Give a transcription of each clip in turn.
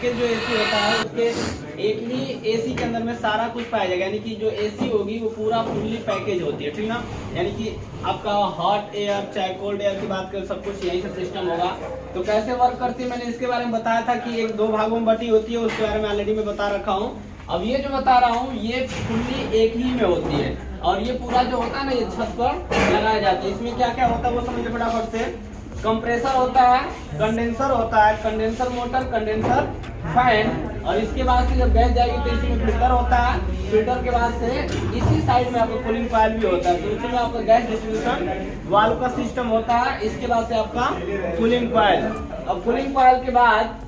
Package जो AC होता है उसके एक ही एसी के अंदर में सारा कुछ पाया जाएगा, यानी कि जो एसी होगी वो पूरा फुल्ली पैकेज होती है, ठीक ना। यानी कि आपका हॉट एयर चाहे कोल्ड एयर की बात करें सब कुछ यहीं से सिस्टम होगा। तो कैसे वर्क करती है मैंने इसके बारे में बताया था कि एक 2 भागों में बटी होती है, उसके बारे में ऑलरेडी मैं बता रखा हूँ। अब ये जो बता रहा हूँ ये फुल्ली एक ही में होती है, और ये पूरा जो होता है ना ये छत पर लगाया जाता है। इसमें क्या क्या होता है वो समझिए फटाफट से। कंप्रेसर होता है, कंडेंसर होता है, कंडेंसर मोटर, कंडेंसर फैन, और इसके बाद से जब गैस जाएगी तो इसमें फिल्टर होता है। फिल्टर के बाद से इसी साइड में आपका कूलिंग कॉइल भी होता है, तो उसी में आपका गैस डिस्ट्रीब्यूशन वाल्व का सिस्टम होता है। इसके बाद से आपका कूलिंग कॉइल। अब कूलिंग कॉइल के बाद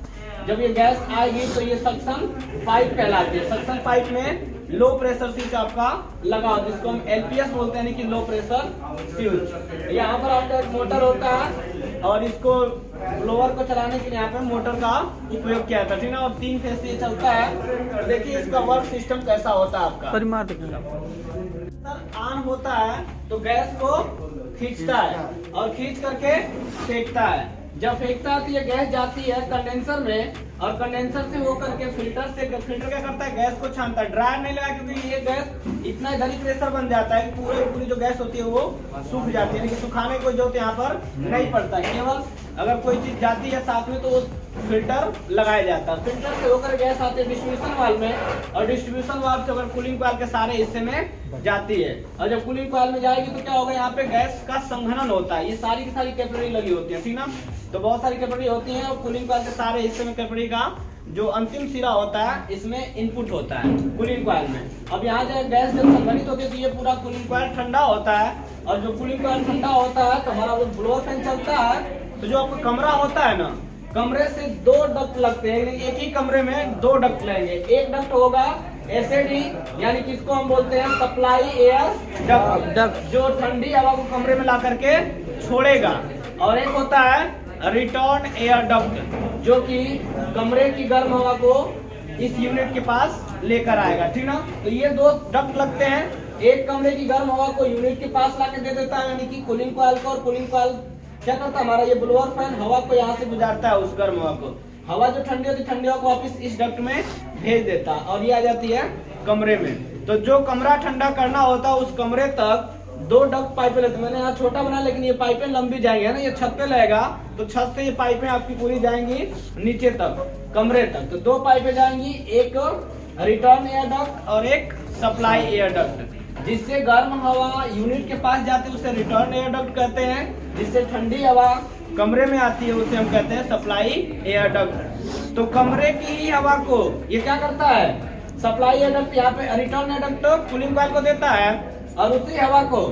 जब ये गैस आएगी तो ये सक्शन पाइप कहलाती है। सक्शन पाइप में लो प्रेशर स्विच आपका लगा होता है, जिसको हम एलपीएस बोलते हैं, कि लो प्रेशर स्विच। यहाँ पर आपका एक मोटर होता है और इसको ब्लोअर को चलाने के लिए यहाँ पे मोटर का उपयोग किया था, ठीक ना। और 3 फेज से ये चलता है। देखिए इसका वर्क सिस्टम कैसा होता है आपका। ऑन होता है तो गैस को खींचता है और खींच करके फेंकता है। जब फेंकता है तो ये गैस जाती है कंडेंसर में, और कंडेंसर से वो करके फिल्टर फिल्टर क्या करता है, गैस को छानता है। ड्रायर नहीं लगा क्योंकि ये गैस इतना इधर ही प्रेशर बन जाता है कि पूरी जो गैस होती है वो सूख जाती है, लेकिन सुखाने की जरूरत यहाँ पर नहीं पड़ता। केवल अगर कोई चीज जाती है साथ में तो वो फिल्टर लगाया जाता है। फिल्टर से होकर गैस आती है डिस्ट्रीब्यूशन वाल्व में, और डिस्ट्रीब्यूशन वाल्व से अगर कूलिंग कॉइल के सारे हिस्से में जाती है। और जब कूलिंग कॉइल में जाएगी तो क्या होगा, यहाँ पे गैस का संघनन होता है। ये सारी की सारी कैपिलरी लगी होती है, ठीक ना। तो बहुत सारी कैपिलरी होती है, और कूलिंग कॉइल के सारे हिस्से में कैपिलरी का जो अंतिम सिरा होता है इसमें इनपुट होता है कूलिंग कॉइल में। अब यहाँ जो गैस जब संघनित होती है तो ये पूरा कूलिंग कॉइल ठंडा होता है, और जो कूलिंग कॉइल ठंडा होता है तो हमारा जो ब्लोअर फैन चलता है, तो जो आपका कमरा होता है ना, कमरे से 2 डक्ट लगते हैं। एक ही कमरे में 2 डक्ट लगेंगे। एक डक्ट होगा एसएडी, यानी कि इसको हम बोलते हैं सप्लाई एयर डक्ट, जो ठंडी हवा को कमरे में ला करके छोड़ेगा। और एक होता है रिटर्न एयर डक्ट, जो कि कमरे की गर्म हवा को इस यूनिट के पास लेकर आएगा, ठीक ना। तो ये 2 डक्ट लगते हैं। एक कमरे की गर्म हवा को यूनिट के पास लाके दे देता है, यानी कि कूलिंग कॉइल को, और कूलिंग कॉइल क्या करता है, हमारा ये ब्लोअर फैन हवा को यहाँ से गुजारता है, उस गर्म हवा को। हवा जो ठंडी होती है ठंडी हवा को वापस इस डक्ट में भेज देता है, और ये आ जाती है कमरे में। तो जो कमरा ठंडा करना होता है उस कमरे तक 2 डक्ट पाइपें लगती है। मैंने यहाँ छोटा बना, लेकिन ये पाइपें लंबी जाएंगी, है ना। ये छत पे लगेगा तो छत से ये पाइपें आपकी पूरी जाएंगी नीचे तक, कमरे तक। तो 2 पाइपें जाएंगी, एक रिटर्न एयर डक्ट और एक सप्लाई एयर डक्ट। जिससे गर्म हवा यूनिट के पास जाती है उसे रिटर्न एयर डक्ट कहते हैं, जिससे ठंडी हवा कमरे में आती है उसे हम कहते हैं सप्लाई एयर डक्ट। तो कमरे की ही हवा को ये क्या करता है, सप्लाई एयर डक्ट, यहाँ पे return air duct cooling coil को देता है, और उसी हवा को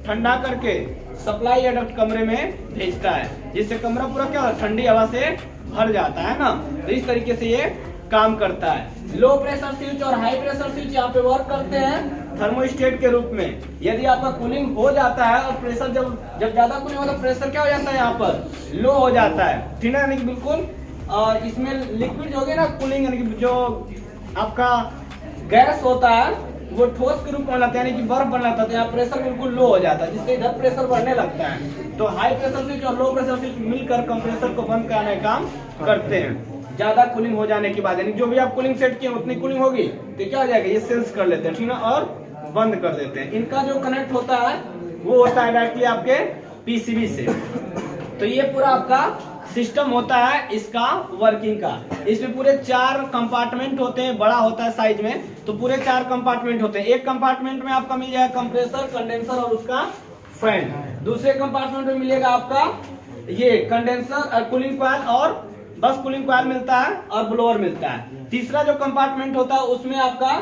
ठंडा करके सप्लाई एयर डक्ट कमरे में भेजता है, जिससे कमरा पूरा क्या ठंडी हवा से भर जाता है ना। तो इस तरीके से ये काम करता है। लो प्रेशर स्विच और हाई प्रेशर स्विच यहाँ पे वर्क करते हैं थर्मोस्टेट के रूप में। यदि आपका कूलिंग हो जाता है और प्रेशर जब ज्यादा कूलिंग होता है, प्रेशर क्या हो जाता है यहाँ पर लो हो जाता है, ठीक है, यानी कि बिल्कुल। और इसमें लिक्विड जो है ना कूलिंग, यानी कि जो आपका गैस होता है वो ठोस के रूप में बनाता है, यानी कि बर्फ बनाता है, तो यहाँ प्रेशर बिल्कुल लो हो जाता है, जिससे इधर प्रेशर बढ़ने लगता है। तो हाई प्रेशर स्विच और लो प्रेशर स्विच मिलकर कंप्रेसर को बंद कराने का काम करते हैं। ज्यादा कूलिंग हो जाने के बाद, यानी जो भी आप कूलिंग सेट किए उतनी कूलिंग होगी तो क्या हो जाएगा, ये सेंस कर लेते हैं, ठीक ना, और बंद कर देते हैं। इनका जो कनेक्ट होता है वो होता है डायरेक्टली आपके पीसीबी से। तो ये पूरा आपका सिस्टम होता है इसका वर्किंग का। इसमें पूरे 4 कंपार्टमेंट होते हैं, बड़ा होता है साइज में, तो पूरे 4 कंपार्टमेंट होते हैं। एक कंपार्टमेंट में आपका मिल जाएगा कंप्रेसर, कंडेंसर और उसका फैन। दूसरे कंपार्टमेंट में मिलेगा आपका ये कंडेंसर और कूलिंग कॉइल, और बस कूलिंग कॉइल मिलता है और ब्लोअर मिलता है। तीसरा जो कंपार्टमेंट होता है उसमें आपका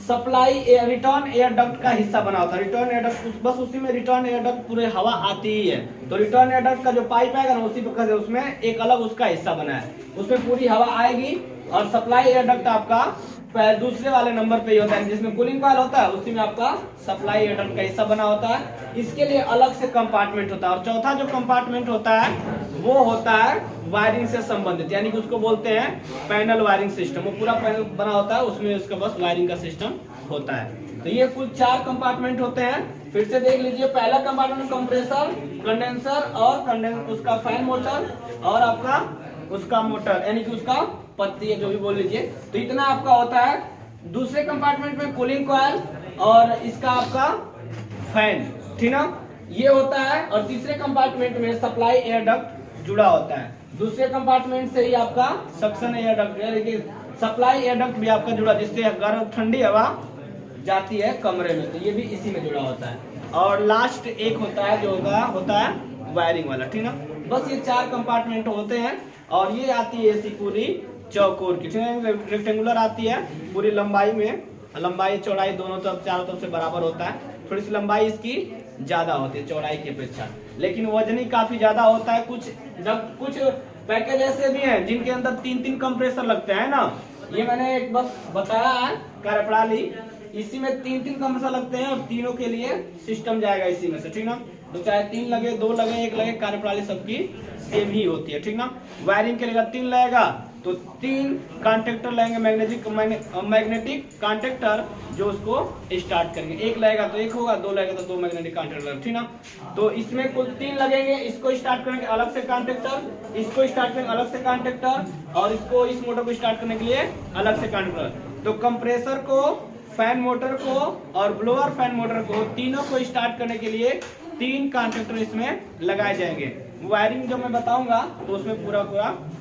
सप्लाई रिटर्न एयर डक्ट का हिस्सा बना होता है। रिटर्न एयर डक्ट बस उसी में रिटर्न एयर डक्ट पूरे हवा आती ही है, तो रिटर्न एयर डक्ट का जो पाइप आएगा ना उसी पर उसमें एक अलग उसका हिस्सा बना है, उसमें पूरी हवा आएगी। और सप्लाई एयर डक्ट आपका दूसरे वाले नंबर पे ही होता है, जिसमें कूलिंग कॉइल होता है उसी में आपका सप्लाई एयर डक्ट का हिस्सा बना होता है। इसके लिए अलग से कंपार्टमेंट होता है। और चौथा जो कंपार्टमेंट होता है वो होता है वायरिंग से संबंधित, यानी कि उसको बोलते हैं पैनल वायरिंग सिस्टम। वो पूरा पैनल बना होता है, उसमें उसका बस वायरिंग का सिस्टम होता है। तो ये कुल 4 कंपार्टमेंट होते हैं। फिर से देख लीजिए, पहला कंपार्टमेंट कंप्रेसर, कंडेंसर और उसका फैन मोटर, और आपका उसका मोटर यानी कि उसका पत्ती है, जो भी बोल लीजिए। तो इतना आपका होता है। दूसरे कंपार्टमेंट में कूलिंग कॉइल और इसका आपका फैन, ठीक ना, ये होता है। और तीसरे कंपार्टमेंट में सप्लाई एयर डक्ट जुड़ा होता है। दूसरे कंपार्टमेंट से ही आपका सक्शन एयर डक्ट, लेकिन सप्लाई एयर डक्ट भी आपका जुड़ा, जिससे गर्म ठंडी हवा जाती है कमरे में, तो ये भी इसी में जुड़ा होता है। और लास्ट एक होता है जो होता है वायरिंग वाला, ठीक ना। बस ये 4 कंपार्टमेंट होते हैं। और ये आती है एसी पूरी चौकोर की, ठीक है, रेक्टेंगुलर आती है पूरी लंबाई में। लंबाई चौड़ाई दोनों तरफ, चारों तरफ से बराबर होता है। थोड़ी सी लंबाई इसकी ज्यादा होती है चौड़ाई की अपेक्षा, लेकिन वजनी काफी ज्यादा होता है। कुछ पैकेज ऐसे भी हैं जिनके अंदर 3-3 कंप्रेसर लगते हैं ना। ये मैंने एक बस बताया है कार्यप्रणाली, इसी में 3-3 कंप्रेसर लगते हैं और तीनों के लिए सिस्टम जाएगा इसी में से, ठीक ना। तो चाहे 3 लगे, 2 लगे, 1 लगे, कार्यप्रणाली सबकी सेम ही होती है, ठीक ना। वायरिंग के लिए 3 लगेगा तो 3 कॉन्टेक्टर लेंगे, मैग्नेटिक कॉन्टेक्टर, जो उसको स्टार्ट करेंगे। 1 लगेगा तो 1 होगा, 2 लगेगा तो 2 मैग्नेटिक कॉन्टेक्टर, ठीक ना। तो इसमें कुल 3 लगेंगे। इसको स्टार्ट करेंगे अलग से कॉन्टेक्टर, इसको स्टार्ट करेंगे अलग से कॉन्टेक्टर, और इसको, इस मोटर को स्टार्ट करने के लिए अलग से कॉन्टेक्टर। तो कंप्रेसर को, फैन मोटर को और ब्लोअर फैन मोटर को, तीनों को स्टार्ट करने के लिए 3 कॉन्टेक्टर इसमें लगाए जाएंगे। वायरिंग जब मैं बताऊंगा तो उसमें पूरा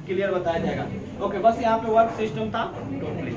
क्लियर बताया जाएगा। ओके, बस यहाँ पे वर्क सिस्टम था टोटली।